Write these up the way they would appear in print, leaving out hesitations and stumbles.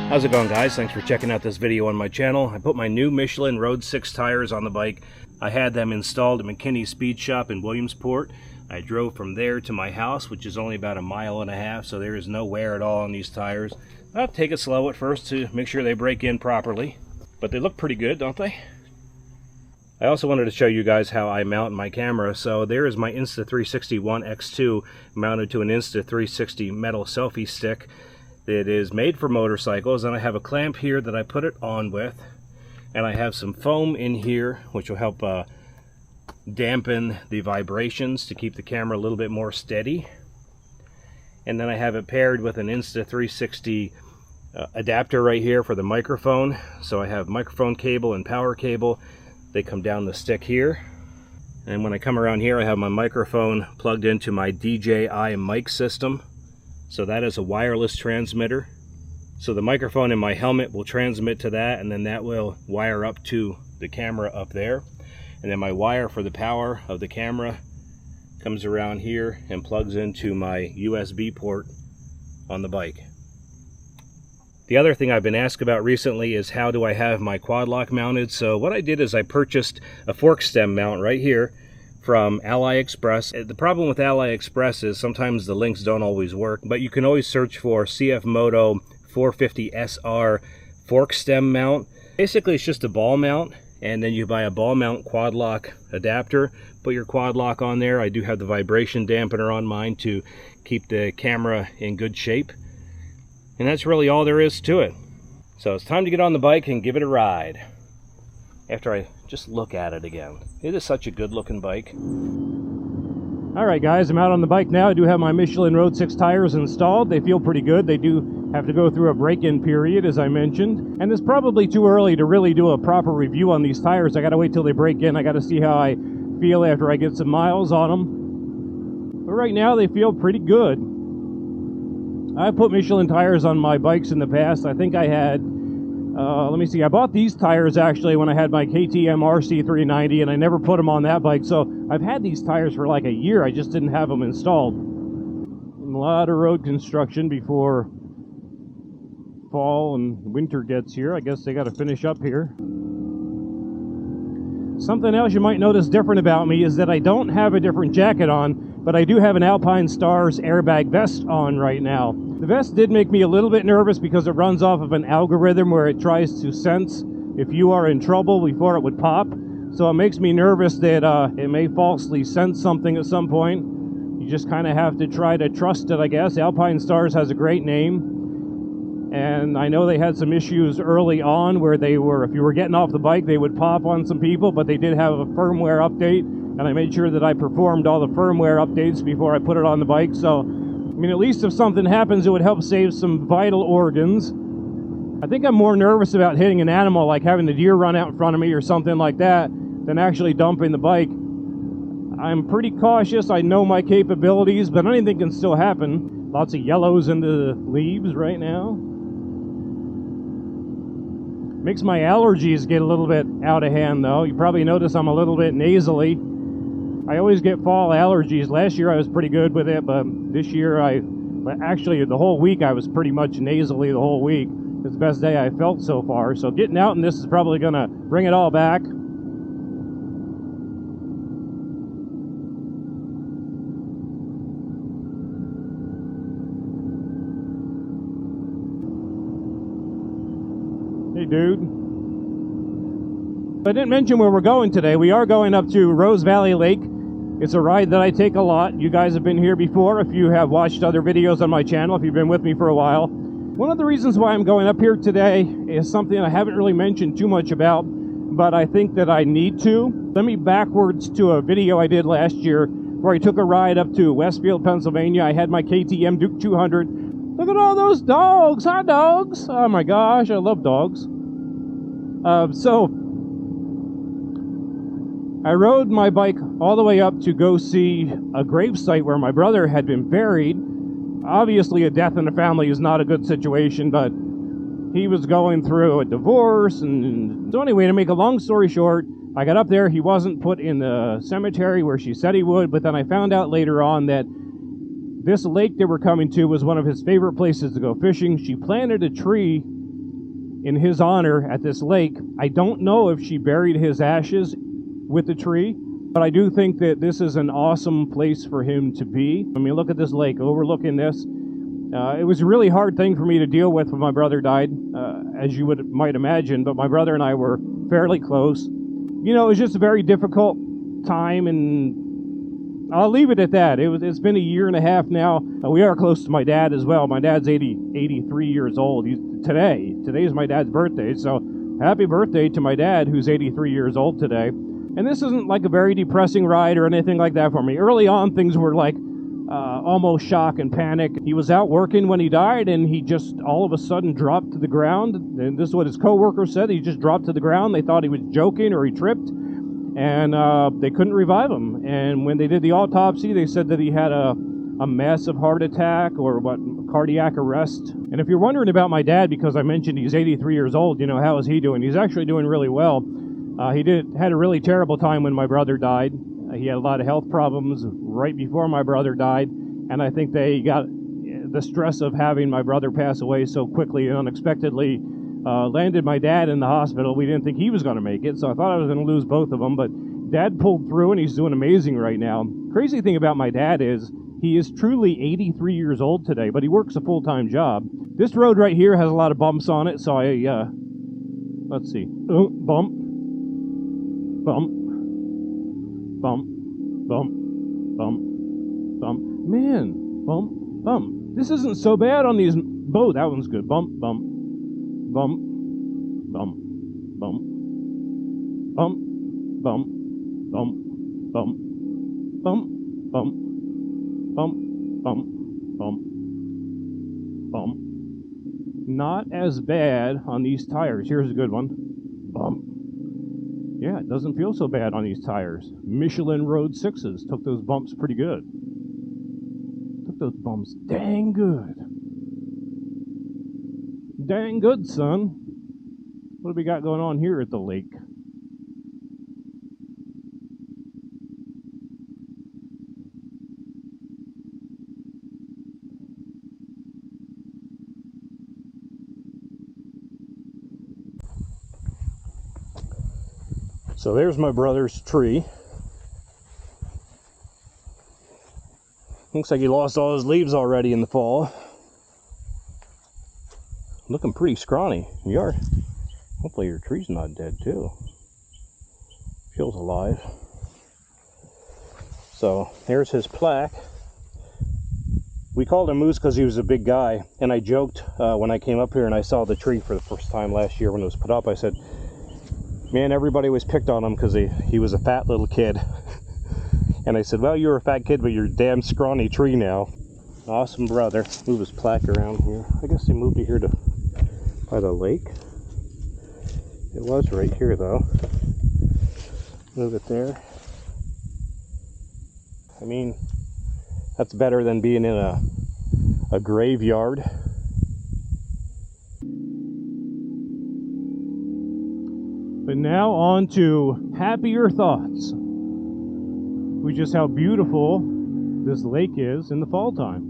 How's it going, guys? Thanks for checking out this video on my channel. I put my new Michelin Road 6 tires on the bike. I had them installed at McKinney Speed Shop in Williamsport. I drove from there to my house, which is only about 1.5 miles, so there is no wear at all on these tires. I'll take it slow at first to make sure they break in properly, but they look pretty good, don't they? I also wanted to show you guys how I mount my camera. So there is my Insta360 One X2 mounted to an Insta360 metal selfie stick. It is made for motorcycles, and I have a clamp here that I put it on with, and I have some foam in here which will help dampen the vibrations to keep the camera a little bit more steady. And then I have it paired with an Insta360 adapter right here for the microphone. So I have microphone cable and power cable. They come down the stick here, and when I come around here I have my microphone plugged into my DJI mic system. So that is a wireless transmitter. So the microphone in my helmet will transmit to that, and then that will wire up to the camera up there. And then my wire for the power of the camera comes around here and plugs into my USB port on the bike. The other thing I've been asked about recently is how do I have my quad lock mounted. So what I did is I purchased a fork stem mount right here from AliExpress. The problem with AliExpress is sometimes the links don't always work, but you can always search for CFMOTO 450SS fork stem mount. Basically it's just a ball mount, and then you buy a ball mount quad lock adapter, put your quad lock on there. I do have the vibration dampener on mine to keep the camera in good shape, and that's really all there is to it. So it's time to get on the bike and give it a ride after I just look at it again. It is such a good looking bike. Alright guys, I'm out on the bike now. I do have my Michelin Road 6 tires installed. They feel pretty good. They do have to go through a break-in period, as I mentioned. And it's probably too early to really do a proper review on these tires. I gotta wait till they break in. I gotta see how I feel after I get some miles on them. But right now they feel pretty good. I've put Michelin tires on my bikes in the past. I think I had let me see, I bought these tires actually when I had my KTM RC390, and I never put them on that bike, so I've had these tires for like a year. I just didn't have them installed. A lot of road construction before fall and winter gets here. I guess they got to finish up here. Something else you might notice different about me is that I don't have a different jacket on, but I do have an Alpinestars AIRBAG vest on right now. The vest did make me a little bit nervous because it runs off of an algorithm where it tries to sense if you are in trouble before it would pop. So it makes me nervous that it may falsely sense something at some point. You just kind of have to try to trust it, I guess. Alpinestars has a great name. And I know they had some issues early on where they were, if you were getting off the bike, they would pop on some people, but they did have a firmware update, and I made sure that I performed all the firmware updates before I put it on the bike. So, I mean, at least if something happens, it would help save some vital organs. I think I'm more nervous about hitting an animal, like having the deer run out in front of me or something like that, than actually dumping the bike. I'm pretty cautious. I know my capabilities, but anything can still happen. Lots of yellows in the leaves right now. Makes my allergies get a little bit out of hand, though. You probably notice I'm a little bit nasally. I always get fall allergies. Last year I was pretty good with it, but this year actually the whole week I was pretty much nasally the whole week. It's the best day I felt so far. So getting out in this is probably going to bring it all back. Hey, dude. I didn't mention where we're going today. We are going up to Rose Valley Lake. It's a ride that I take a lot. You guys have been here before if you have watched other videos on my channel, if you've been with me for a while. One of the reasons why I'm going up here today is something I haven't really mentioned too much about, but I think that I need to. Let me backwards to a video I did last year where I took a ride up to Westfield, Pennsylvania. I had my KTM Duke 200. Look at all those dogs! Hi, dogs! Oh my gosh, I love dogs. So I rode my bike all the way up to go see a gravesite where my brother had been buried. Obviously, a death in the family is not a good situation, but he was going through a divorce. And so anyway, to make a long story short, I got up there. He wasn't put in the cemetery where she said he would, but then I found out later on that this lake that we're coming to was one of his favorite places to go fishing. She planted a tree in his honor at this lake. I don't know if she buried his ashes with the tree, but I do think that this is an awesome place for him to be. I mean, look at this lake overlooking this. It was a really hard thing for me to deal with when my brother died, as you might imagine, but my brother and I were fairly close. You know, it was just a very difficult time, and I'll leave it at that. It's been a year and a half now. We are close to my dad as well. My dad's 83 years old. Today's my dad's birthday, so happy birthday to my dad, who's 83 years old today. And this isn't like a very depressing ride or anything like that for me. Early on, things were like almost shock and panic. He was out working when he died, and he just all of a sudden dropped to the ground. And this is what his co-worker said. He just dropped to the ground. They thought he was joking or he tripped, and they couldn't revive him. And when they did the autopsy, they said that he had a massive heart attack or cardiac arrest. And if you're wondering about my dad, because I mentioned he's 83 years old, you know, how is he doing? He's actually doing really well. He had a really terrible time when my brother died. He had a lot of health problems right before my brother died, and I think they got the stress of having my brother pass away so quickly and unexpectedly landed my dad in the hospital. We didn't think he was going to make it, so I thought I was going to lose both of them, but Dad pulled through, and he's doing amazing right now. Crazy thing about my dad is he is truly 83 years old today, but he works a full-time job. This road right here has a lot of bumps on it, so let's see. Bump. Bump. Bump, bump, bump, bump. Man, bump, bump. This isn't so bad on these. That one's good. Bump, bump, bump, bump, bump, bump, bump, bump, bump, bump, bump, bump, bump, bump, bump. Not as bad on these tires. Here's a good one. Bump. Yeah, it doesn't feel so bad on these tires. Michelin Road 6s took those bumps pretty good. Took those bumps dang good. Dang good, son. What do we got going on here at the lake? So there's my brother's tree. Looks like he lost all his leaves already in the fall. Looking pretty scrawny. You are. Hopefully your tree's not dead too. Feels alive. So there's his plaque. We called him Moose because he was a big guy, and I joked when I came up here and I saw the tree for the first time last year when it was put up. I said, man, everybody always picked on him because he was a fat little kid. And I said, well, you're a fat kid, but you're a damn scrawny tree now. Awesome brother. Move his plaque around here. I guess they moved it here by the lake. It was right here, though. Move it there. I mean, that's better than being in a graveyard. But now on to happier thoughts, which is how beautiful this lake is in the fall time.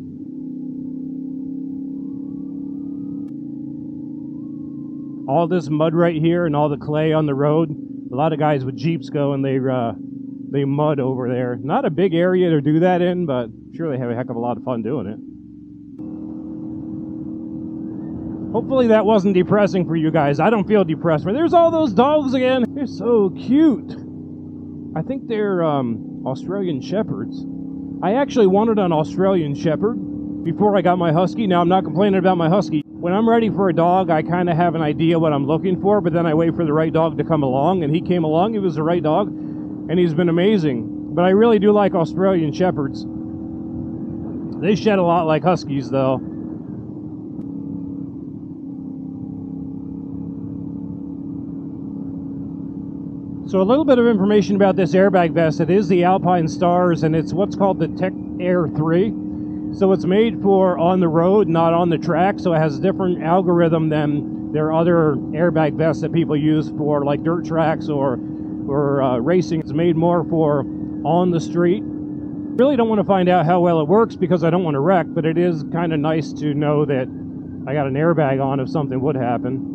All this mud right here and all the clay on the road, a lot of guys with Jeeps go and they mud over there. Not a big area to do that in, but I'm sure they have a heck of a lot of fun doing it. Hopefully that wasn't depressing for you guys. I don't feel depressed. But there's all those dogs again. They're so cute. I think they're Australian Shepherds. I actually wanted an Australian Shepherd before I got my Husky. Now I'm not complaining about my Husky. When I'm ready for a dog, I kind of have an idea what I'm looking for, but then I wait for the right dog to come along, and he came along. He was the right dog, and he's been amazing. But I really do like Australian Shepherds. They shed a lot like Huskies, though. So a little bit of information about this airbag vest. It is the Alpinestars, and it's what's called the Tech-Air 3. So it's made for on the road, not on the track, so it has a different algorithm than their other airbag vests that people use for like dirt tracks or racing. It's made more for on the street. Really don't want to find out how well it works because I don't want to wreck, but it is kind of nice to know that I got an airbag on if something would happen.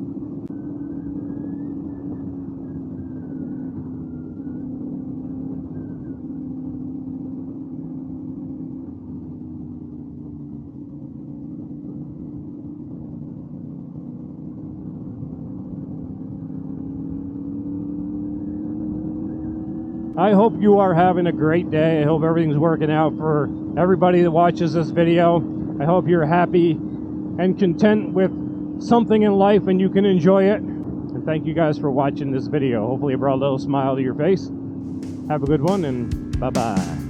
I hope you are having a great day. I hope everything's working out for everybody that watches this video. I hope you're happy and content with something in life and you can enjoy it. And thank you guys for watching this video. Hopefully it brought a little smile to your face. Have a good one, and bye-bye.